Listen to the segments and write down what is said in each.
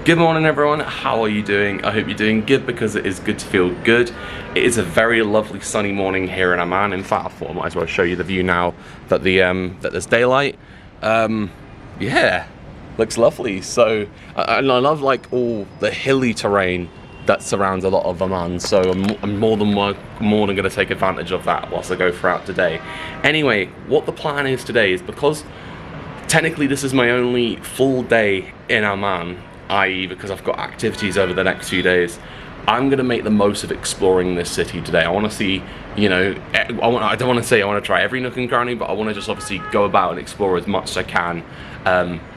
Good morning everyone, how are you doing? I hope you're doing good because it is good to feel good. It is a very lovely sunny morning here in Amman. In fact, I thought I might as well show you the view now that that there's daylight. Yeah, looks lovely. So, and I love like all the hilly terrain that surrounds a lot of Amman, so I'm more than going to take advantage of that whilst I go throughout today. Anyway, what the plan is today is, because technically this is my only full day in Amman, i.e. because I've got activities over the next few days, I'm going to make the most of exploring this city today. I want to see, you know, I don't want to say I want to try every nook and cranny, but I want to just obviously go about and explore as much as I can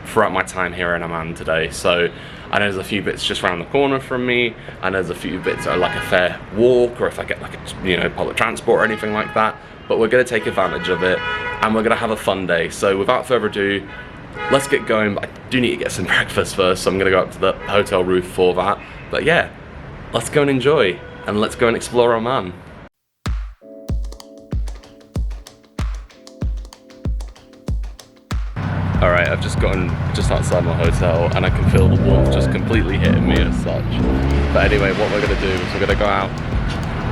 throughout my time here in Amman today. So I know there's a few bits just around the corner from me, and there's a few bits that are like a fair walk, or if I get like a, you know, public transport or anything like that. But we're going to take advantage of it, and we're going to have a fun day. So without further ado, let's get going. But I do need to get some breakfast first, so I'm going to go up to the hotel roof for that. But yeah, let's go and enjoy, and let's go and explore Amman. Alright, I've just gotten just outside my hotel, and I can feel the warmth just completely hitting me as such. But anyway, what we're going to do is we're going to go out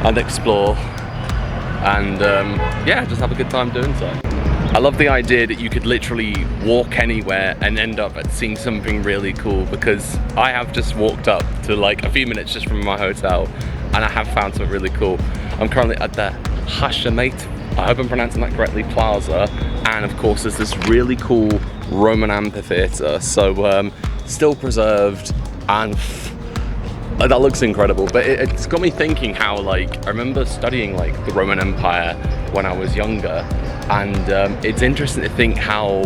and explore, and yeah, just have a good time doing so. I love the idea that you could literally walk anywhere and end up at seeing something really cool, because I have just walked up to like a few minutes just from my hotel, and I have found something really cool. I'm currently at the Hashamate, I hope I'm pronouncing that correctly, plaza, and of course there's this really cool Roman Amphitheatre, so still preserved, and that looks incredible. But it's got me thinking how, like, I remember studying like the Roman Empire when I was younger, and it's interesting to think how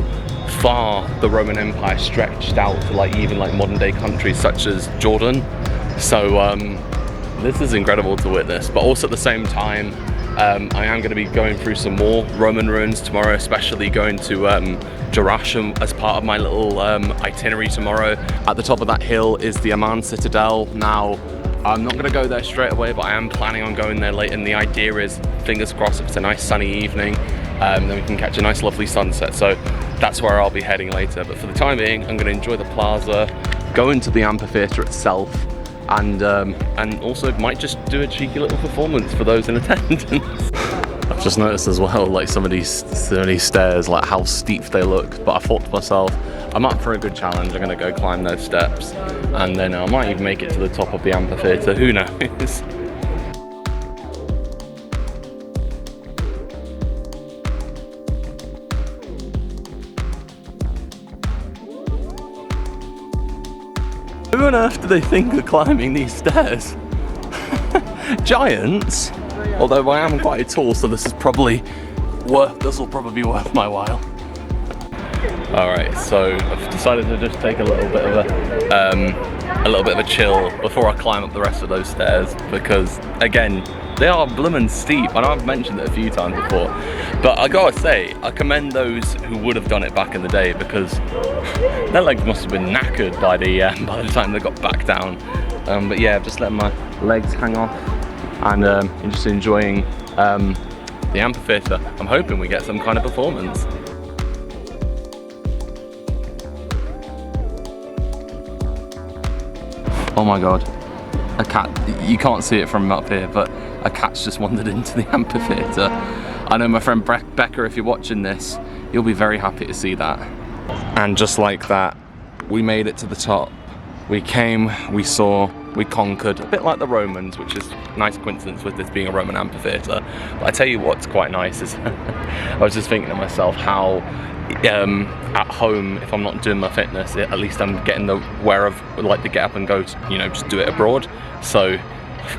far the Roman Empire stretched out to like even like modern day countries such as Jordan. So this is incredible to witness, but also at the same time I am going to be going through some more Roman ruins tomorrow, especially going to Jerash as part of my little itinerary tomorrow. At the top of that hill is the Amman Citadel. Now, I'm not going to go there straight away, but I am planning on going there late, and the idea is, fingers crossed, if it's a nice sunny evening, then we can catch a nice lovely sunset. So that's where I'll be heading later. But for the time being, I'm going to enjoy the plaza, go into the amphitheatre itself, and also might just do a cheeky little performance for those in attendance. I've just noticed as well, like some of these stairs, like how steep they look, but I thought to myself, I'm up for a good challenge. I'm gonna go climb those steps, and then I might even make it to the top of the amphitheatre, who knows. Who on earth do they think are climbing these stairs? Giants? Although I am quite tall, so this will probably be worth my while. Alright, so I've decided to just take a little bit of a chill before I climb up the rest of those stairs, because again, they are bloomin' steep. I know I've mentioned it a few times before, but I gotta say, I commend those who would have done it back in the day, because their legs must have been knackered by the time they got back down. But yeah, I've just letting my legs hang off, and just enjoying the amphitheatre. I'm hoping we get some kind of performance. Oh my god, a cat. You can't see it from up here, but a cat's just wandered into the amphitheatre. I know my friend Becca, if you're watching this, you'll be very happy to see that. And just like that, we made it to the top. We came, we saw, we conquered, a bit like the Romans, which is a nice coincidence with this being a Roman amphitheatre. But I tell you what's quite nice is, I was just thinking to myself how at home, if I'm not doing my fitness, at least I'm getting the wear of like the get up and go, you know, just do it abroad. So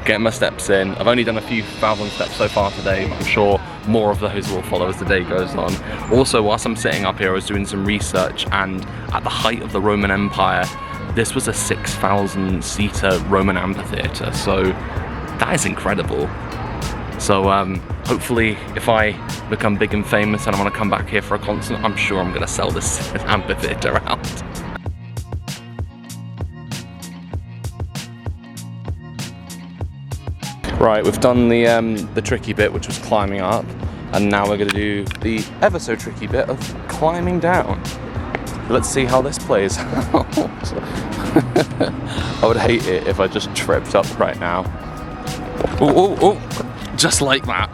getting my steps in. I've only done a few thousand steps so far today, but I'm sure more of those will follow as the day goes on. Also, whilst I'm sitting up here, I was doing some research, and at the height of the Roman Empire, this was a 6,000-seater Roman amphitheatre, so that is incredible. So hopefully, if I become big and famous and I want to come back here for a concert, I'm sure I'm going to sell this amphitheatre out. Right, we've done the tricky bit, which was climbing up, and now we're going to do the ever so tricky bit of climbing down. Let's see how this plays out. I would hate it if I just tripped up right now. Ooh, just like that.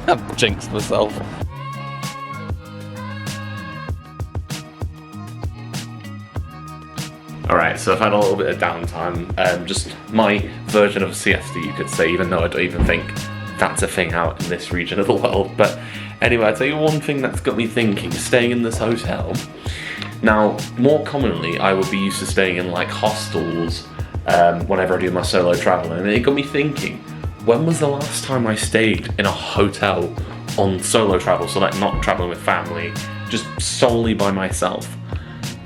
I've jinxed myself. Alright, so I've had a little bit of downtime, just my version of a siesta, you could say, even though I don't even think that's a thing out in this region of the world. But anyway, I'll tell you one thing that's got me thinking, staying in this hotel. Now, more commonly, I would be used to staying in like hostels whenever I do my solo travel, and it got me thinking, when was the last time I stayed in a hotel on solo travel, so like not traveling with family, just solely by myself?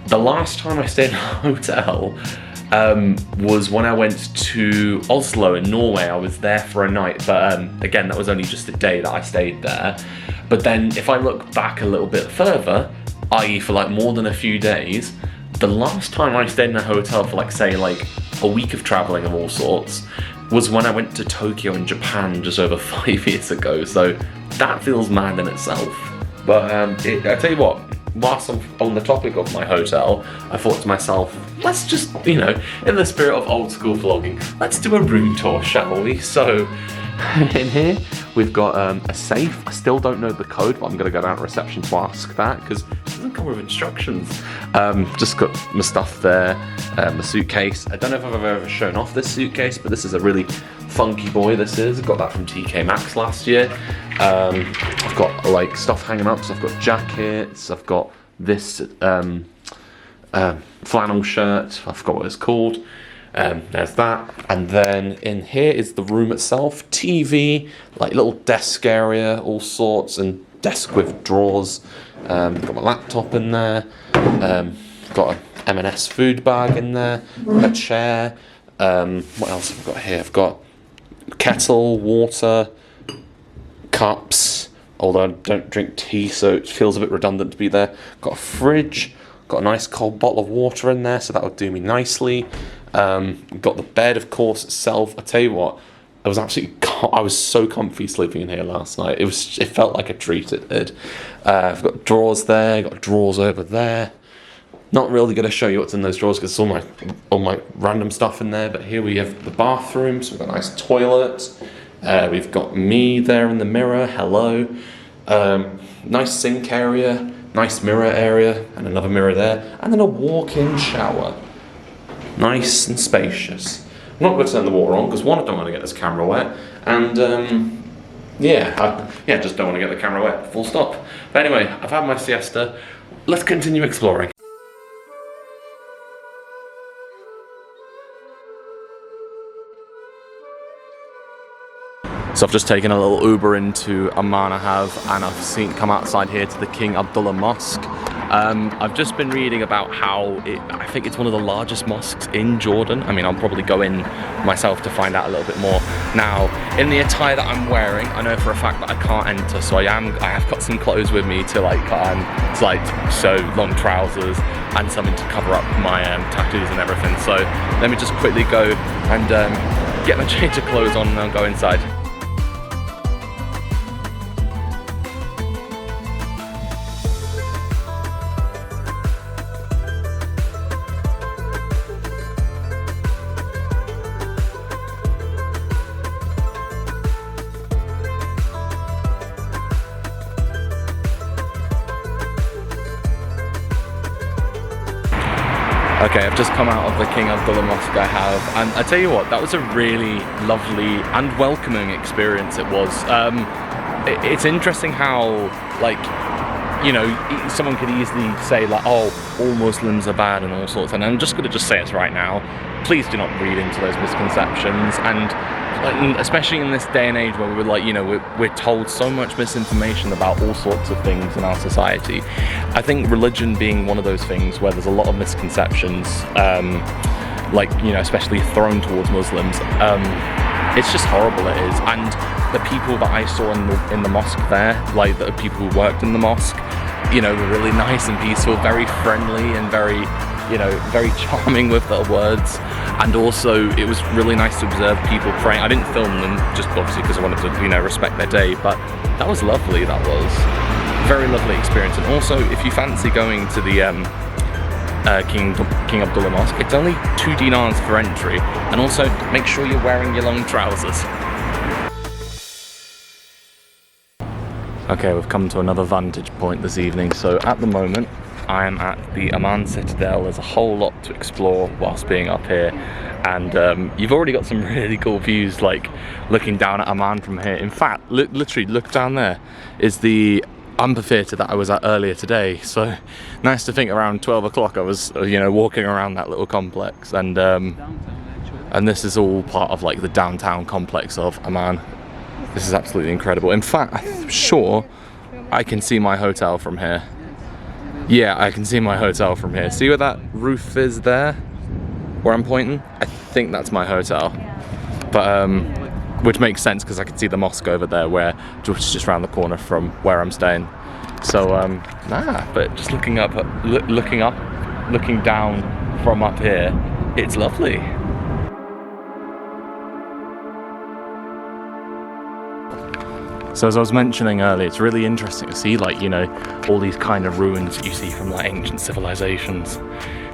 The last time I stayed in a hotel was when I went to Oslo in Norway. I was there for a night, but again, that was only just a day that I stayed there. But then if I look back a little bit further, i.e. for like more than a few days, the last time I stayed in a hotel for like, say, like a week of traveling of all sorts was when I went to Tokyo in Japan just over 5 years ago. So that feels mad in itself. But I tell you what, whilst I'm on the topic of my hotel, I thought to myself, let's just, you know, in the spirit of old school vlogging, let's do a room tour, shall we? So, in here, we've got a safe. I still don't know the code, but I'm gonna go down to reception to ask that, because it doesn't come with instructions. Just got my stuff there, my suitcase. I don't know if I've ever shown off this suitcase, but this is a really funky boy, this is. I got that from TK Maxx last year. I've got like stuff hanging up, so I've got jackets, I've got this flannel shirt, I forgot what it's called. There's that, and then in here is the room itself. TV, like little desk area, all sorts, and desk with drawers. Got my laptop in there, got an M&S food bag in there, a chair. What else have I got here? I've got kettle, water, cups, although I don't drink tea, so it feels a bit redundant to be there. Got a fridge, got a nice cold bottle of water in there, so that would do me nicely. Got the bed, of course, itself. I tell you what, I was so comfy sleeping in here last night. It felt like a treat, it did. I've got drawers there, got drawers over there. Not really going to show you what's in those drawers because it's all my random stuff in there, but here we have the bathroom, so we've got a nice toilet. We've got me there in the mirror, hello. Nice sink area, nice mirror area, and another mirror there, and then a walk-in shower. Nice and spacious. I'm not going to turn the water on because one, I don't want to get this camera wet, and I just don't want to get the camera wet, full stop. But anyway, I've had my siesta, let's continue exploring. So I've just taken a little Uber into Amman, and I've come outside here to the King Abdullah I Mosque. I've just been reading about how I think it's one of the largest mosques in Jordan. I mean, I'll probably go in myself to find out a little bit more. Now, in the attire that I'm wearing, I know for a fact that I can't enter, so I have got some clothes with me to so long trousers and something to cover up my tattoos and everything. So let me just quickly go and get my change of clothes on and I'll go inside. Okay, I've just come out of the King Abdullah Mosque and I tell you what, that was a really lovely and welcoming experience it was. It's interesting how, like, you know, someone could easily say like, oh, all Muslims are bad and all sorts, and I'm just going to say it right now, please do not read into those misconceptions, and especially in this day and age where we're told so much misinformation about all sorts of things in our society. I think religion being one of those things where there's a lot of misconceptions, especially thrown towards Muslims. It's just horrible, it is. And the people that I saw in the mosque there, like the people who worked in the mosque, you know, were really nice and peaceful, very friendly and very charming with their words. And also, it was really nice to observe people praying. I didn't film them, just obviously because I wanted to, respect their day, but that was lovely, that was. Very lovely experience. And also, if you fancy going to the King Abdullah Mosque. It's only 2 dinars for entry, and also make sure you're wearing your long trousers. Okay, we've come to another vantage point this evening. So at the moment, I am at the Amman Citadel. There's a whole lot to explore whilst being up here, and you've already got some really cool views, like looking down at Amman from here. In fact, literally look down there is the amphitheatre that I was at earlier today. So nice to think around 12 o'clock I was, you know, walking around that little complex, and this is all part of like the downtown complex of Amman. This is absolutely incredible. In fact, I'm sure I can see my hotel from here. Yeah, I can see my hotel from here. See where that roof is there? Where I'm pointing? I think that's my hotel. But, which makes sense because I can see the mosque over there, which is just around the corner from where I'm staying. So, but just looking down from up here, it's lovely. So as I was mentioning earlier, it's really interesting to see, like, you know, all these kind of ruins that you see from like ancient civilizations,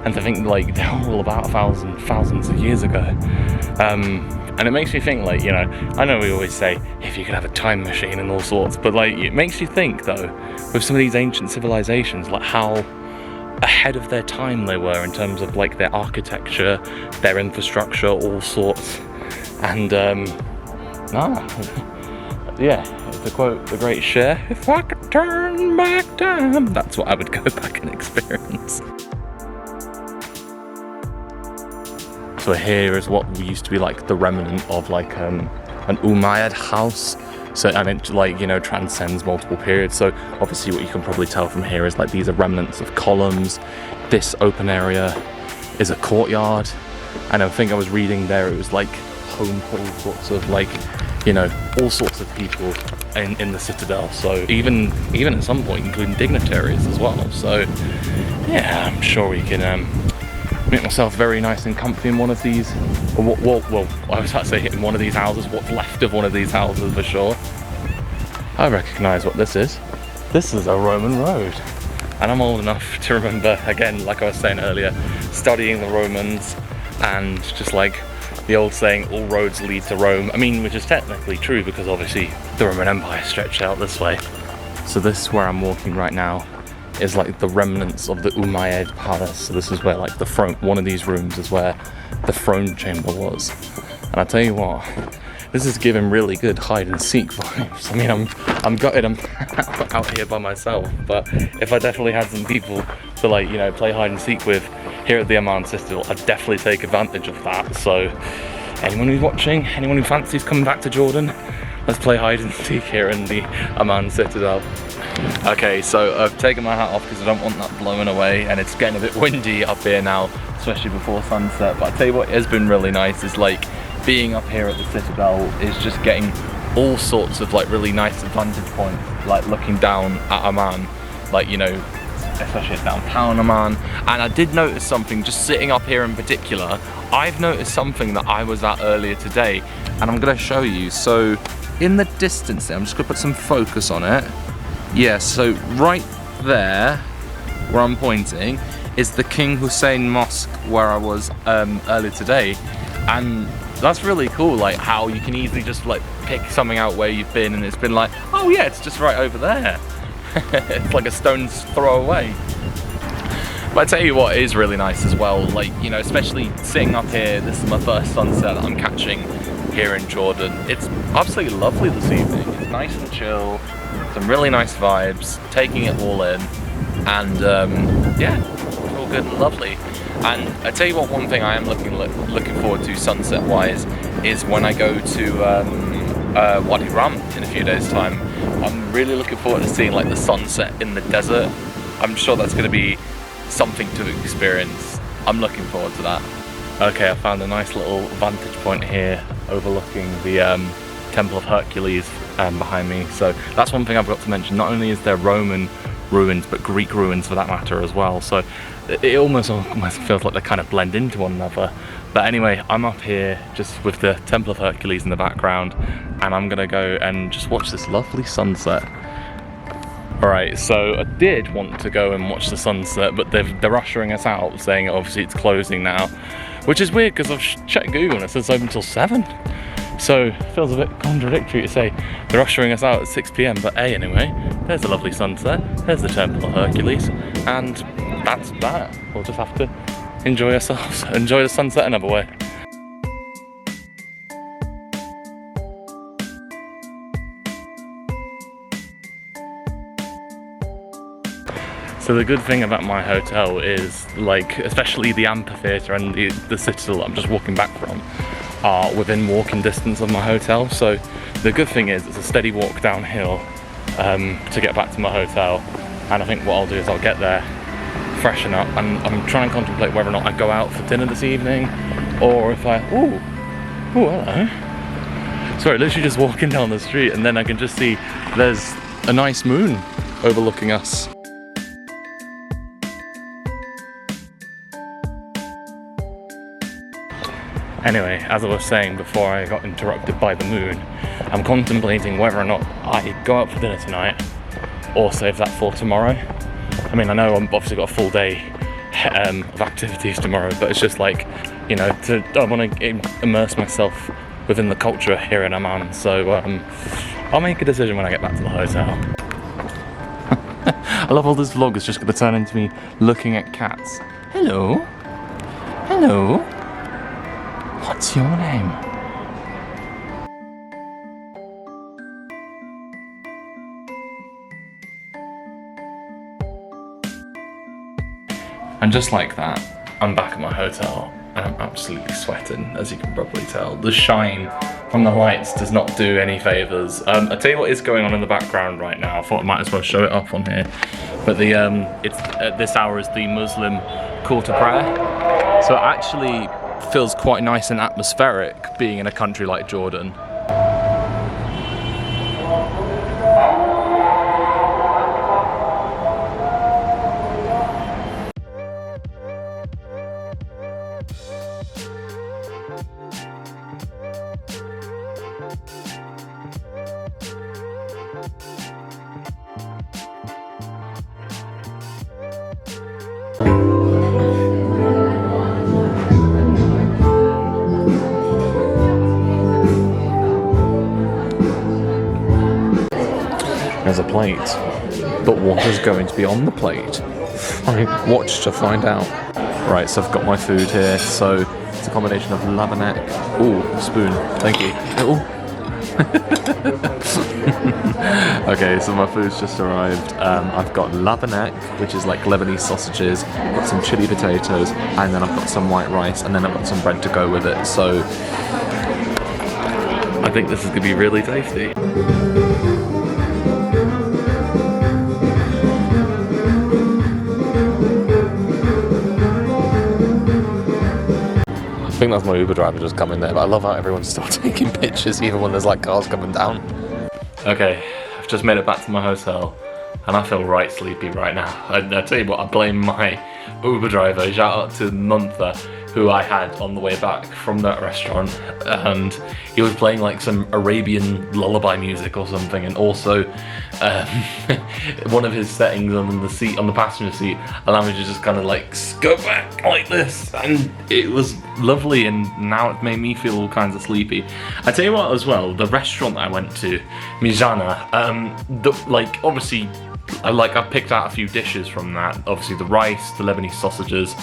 and to think like they're all about thousands of years ago. And it makes me think, like, you know, I know we always say if you could have a time machine and all sorts, but like it makes you think though, with some of these ancient civilizations, like how ahead of their time they were in terms of like their architecture, their infrastructure, all sorts. And yeah, to quote the great Cher, if I could turn back time, that's what I would go back and experience. So here is what used to be like the remnant of like an Umayyad house. So, and it, like, you know, transcends multiple periods. So obviously what you can probably tell from here is like these are remnants of columns. This open area is a courtyard. And I think I was reading there, it was like home for all sorts of like, you know, all sorts of people in the Citadel. So even at some point, including dignitaries as well. So yeah, I'm sure we can make myself very nice and comfy in one of these. Well, I was about to say in one of these houses, what's left of one of these houses for sure. I recognise what this is. This is a Roman road. And I'm old enough to remember, again, like I was saying earlier, studying the Romans and just like the old saying, all roads lead to Rome. I mean, which is technically true because obviously the Roman Empire stretched out this way. So this is where I'm walking right now, is like the remnants of the Umayyad palace. So this is where like the throne, one of these rooms is where the throne chamber was. And I tell you what, this is giving really good hide and seek vibes. I mean, I'm gutted I'm out here by myself, but if I definitely had some people to, like, you know, play hide and seek with here at the Amman Citadel, I'd definitely take advantage of that. So anyone who's watching, anyone who fancies coming back to Jordan, let's play hide and seek here in the Amman Citadel. Okay, so I've taken my hat off because I don't want that blowing away, and it's getting a bit windy up here now, especially before sunset. But I tell you what has been really nice is like being up here at the Citadel is just getting all sorts of like really nice vantage points, like looking down at Amman, like, you know, especially at downtown Amman. And I did notice something just sitting up here in particular. I've noticed something that I was at earlier today, and I'm going to show you. So in the distance there, I'm just going to put some focus on it. Yeah, so right there, where I'm pointing, is the King Hussein Mosque where I was earlier today. And that's really cool, like how you can easily just like pick something out where you've been and it's been like, oh yeah, it's just right over there. It's like a stone's throw away. But I tell you what is really nice as well, like, you know, especially sitting up here, this is my first sunset that I'm catching here in Jordan. It's absolutely lovely this evening. It's nice and chill, some really nice vibes, taking it all in, and yeah, it's all good and lovely. And I tell you what, one thing I am looking forward to sunset wise is when I go to Wadi Rum in a few days time. I'm really looking forward to seeing like the sunset in the desert. I'm sure that's going to be something to experience. I'm looking forward to that. Okay, I found a nice little vantage point here overlooking the Temple of Hercules behind me. So that's one thing I've got to mention. Not only is there Roman ruins, but Greek ruins for that matter as well. So it almost feels like they kind of blend into one another. But anyway, I'm up here just with the Temple of Hercules in the background, and I'm gonna go and just watch this lovely sunset. Alright, so I did want to go and watch the sunset, but they're ushering us out, saying obviously it's closing now. Which is weird, because I've checked Google and it says open until 7. So, it feels a bit contradictory to say they're ushering us out at 6 PM, but hey, anyway, there's a lovely sunset, there's the Temple of Hercules, and that's that. We'll just have to enjoy ourselves, enjoy the sunset another way. So the good thing about my hotel is, like, especially the amphitheatre and the citadel that I'm just walking back from are within walking distance of my hotel. So the good thing is it's a steady walk downhill to get back to my hotel. And I think what I'll do is I'll get there, freshen up, and I'm trying to contemplate whether or not I go out for dinner this evening, or if I, ooh, hello. Sorry, literally just walking down the street and then I can just see there's a nice moon overlooking us. Anyway, as I was saying before I got interrupted by the moon, I'm contemplating whether or not I go out for dinner tonight or save that for tomorrow. I mean, I know I've obviously got a full day of activities tomorrow, but it's just like, you know, I want to immerse myself within the culture here in Amman, so I'll make a decision when I get back to the hotel. I love all this vlog is just going to turn into me looking at cats. Hello? Hello? What's your name? And just like that, I'm back at my hotel and I'm absolutely sweating, as you can probably tell. The shine from the lights does not do any favours. I'll tell you what is going on in the background right now. I thought I might as well show it up on here. But it's at this hour is the Muslim call to prayer. So it actually feels quite nice and atmospheric being in a country like Jordan. There's a plate, but what is going to be on the plate? Watch to find out. Right, so I've got my food here. So it's a combination of labanek. Ooh, spoon. Thank you. Okay, so my food's just arrived. I've got labanek, which is like Lebanese sausages. I've got some chili potatoes, and then I've got some white rice, and then I've got some bread to go with it. So I think this is gonna be really tasty. I think that's my Uber driver just coming there, but I love how everyone's still taking pictures even when there's like cars coming down. Okay, I've just made it back to my hotel and I feel right sleepy right now. I tell you what, I blame my Uber driver. Shout out to Muntha, who I had on the way back from that restaurant, and he was playing like some Arabian lullaby music or something, and also one of his settings on the seat, on the passenger seat, allowed me to just kind of like go back like this, and it was lovely, and now it made me feel all kinds of sleepy. I tell you what as well, the restaurant that I went to, Mizana, like obviously I picked out a few dishes from that, obviously the rice, the Lebanese sausages,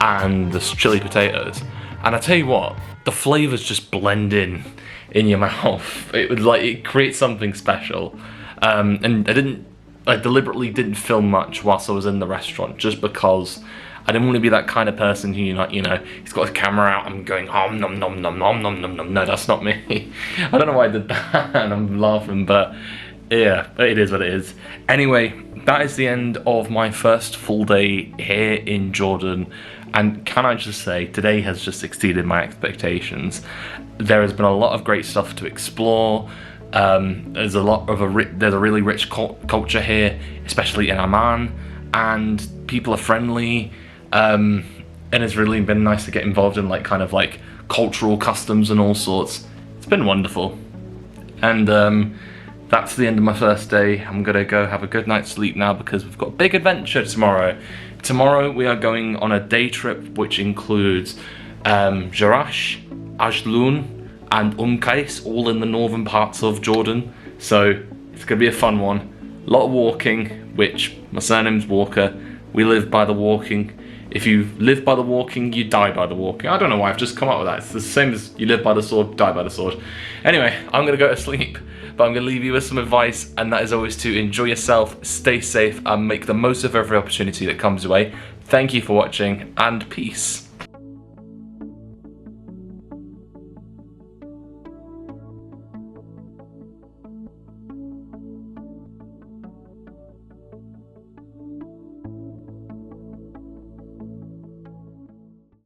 and the chili potatoes, and I tell you what, the flavors just blend in your mouth. It creates something special, and I deliberately didn't film much whilst I was in the restaurant, just because I didn't want to be that kind of person who, he's got his camera out, I'm going nom nom nom nom nom nom nom nom. No, that's not me. I don't know why I did that, and I'm laughing, but yeah, it is what it is. Anyway, that is the end of my first full day here in Jordan. And can I just say, today has just exceeded my expectations. There has been a lot of great stuff to explore. There's a really rich culture here, especially in Amman, and people are friendly. And it's really been nice to get involved in kind of cultural customs and all sorts. It's been wonderful. And that's the end of my first day. I'm gonna go have a good night's sleep now because we've got a big adventure tomorrow. Tomorrow we are going on a day trip which includes Jerash, Ajloun and Kais, all in the northern parts of Jordan. So it's gonna be a fun one. A lot of walking, which my surname's Walker. We live by the walking. If you live by the walking, you die by the walking. I don't know why I've just come up with that. It's the same as you live by the sword, die by the sword. Anyway, I'm gonna go to sleep, but I'm gonna leave you with some advice, and that is always to enjoy yourself, stay safe, and make the most of every opportunity that comes your way. Thank you for watching, and peace.